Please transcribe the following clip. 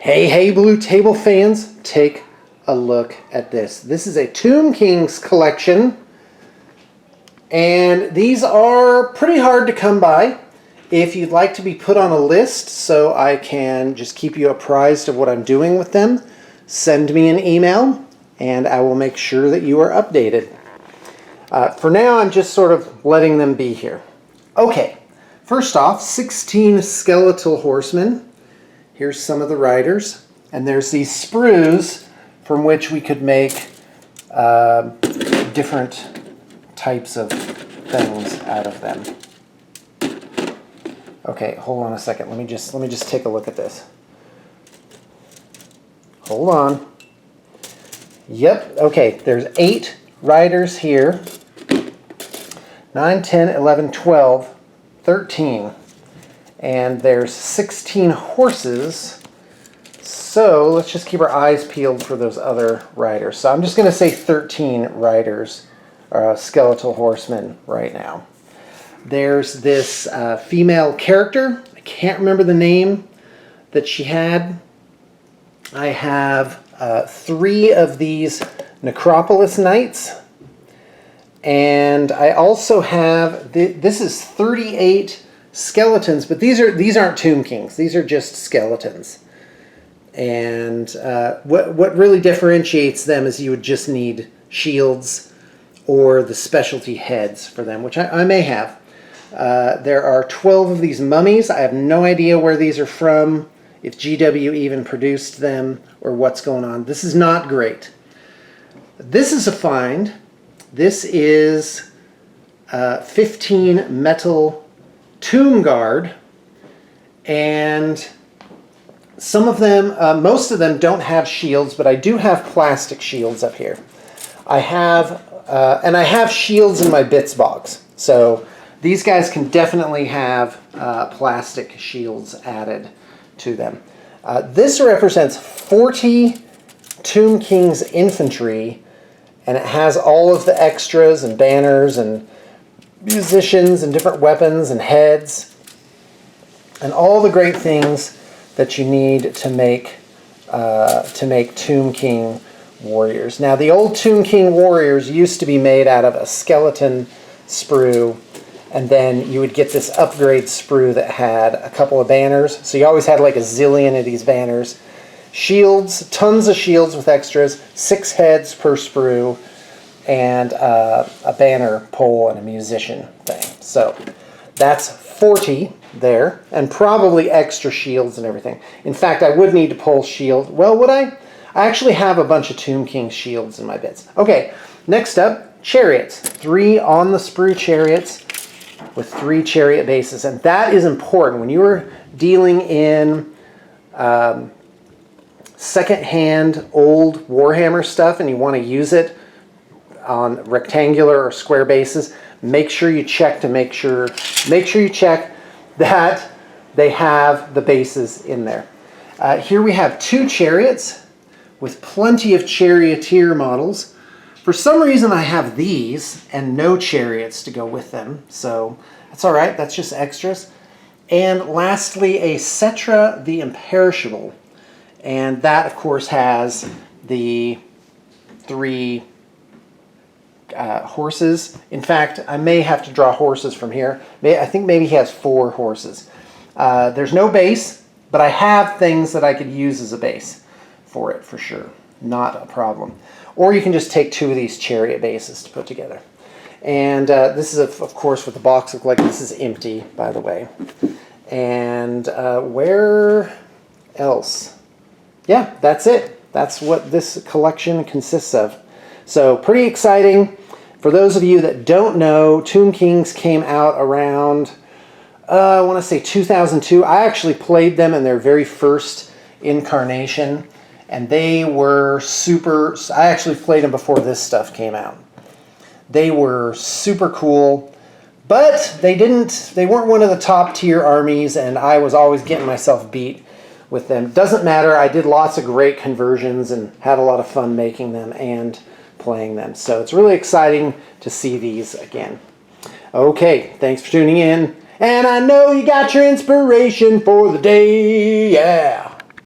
Hey, Blue Table fans, take a look at this. This is a Tomb Kings collection, and these are pretty hard to come by. If you'd like to be put on a list so I can just keep you apprised of what I'm doing with them, send me an email and I will make sure that you are updated. For now, I'm just sort of letting them be here. Okay, first off, 16 skeletal horsemen. Here's some of the riders, and there's these sprues from which we could make different types of things out of them. Okay, hold on a second. Let me just take a look at this. Hold on. Yep, okay, there's 8 riders here. 9, 10, 11, 12, 13. And there's 16 horses. So let's just keep our eyes peeled for those other riders. So I'm just going to say 13 riders, skeletal horsemen right now. There's this female character. I can't remember the name that she had. I have 3 of these Necropolis Knights. And I also have, this is 38 skeletons, but these aren't Tomb Kings. These are just skeletons. And what really differentiates them is you would just need shields or the specialty heads for them, which I may have. There are 12 of these mummies. I have no idea where these are from, if GW even produced them, or what's going on. This is not great. This is a find. This is 15 metal tomb guard, and some of them, most of them don't have shields, but I do have plastic shields up here. I have, and I have shields in my bits box, so these guys can definitely have plastic shields added to them. This represents 40 Tomb Kings infantry, and it has all of the extras and banners and musicians and different weapons and heads and all the great things that you need to make Tomb King warriors. Now, the old Tomb King warriors used to be made out of a skeleton sprue, and then you would get this upgrade sprue that had a couple of banners. So you always had like a zillion of these banners. Shields, tons of shields with extras, 6 heads per sprue, and a banner pole and a musician thing. So that's 40 there, and probably extra shields and everything. In fact, I would need to pull shield. Well, would I? I actually have a bunch of Tomb King shields in my bits. Okay, next up, chariots. 3 on the sprue chariots with 3 chariot bases, and that is important. When you are dealing in second-hand old Warhammer stuff and you want to use it on rectangular or square bases, make sure you check you check that they have the bases in there. Here we have 2 chariots with plenty of charioteer models. For some reason I have these and no chariots to go with them, so that's all right, that's just extras. And lastly, a Cetra the Imperishable. And that, of course, has the 3 horses. In fact, I may have to draw horses from here. I think maybe he has 4 horses. There's no base, but I have things that I could use as a base for it, for sure. Not a problem. Or you can just take 2 of these chariot bases to put together. And this is, of course, what the box looks like. This is empty, by the way. And where else? Yeah, that's it. That's what this collection consists of. So pretty exciting. For those of you that don't know, Tomb Kings came out around, I want to say 2002. I actually played them in their very first incarnation, and they were super. I actually played them before this stuff came out. They were super cool, but they weren't one of the top tier armies, and I was always getting myself beat with them. Doesn't matter. I did lots of great conversions and had a lot of fun making them and playing them. So it's really exciting to see these again. Okay, thanks for tuning in. And I know you got your inspiration for the day. Yeah.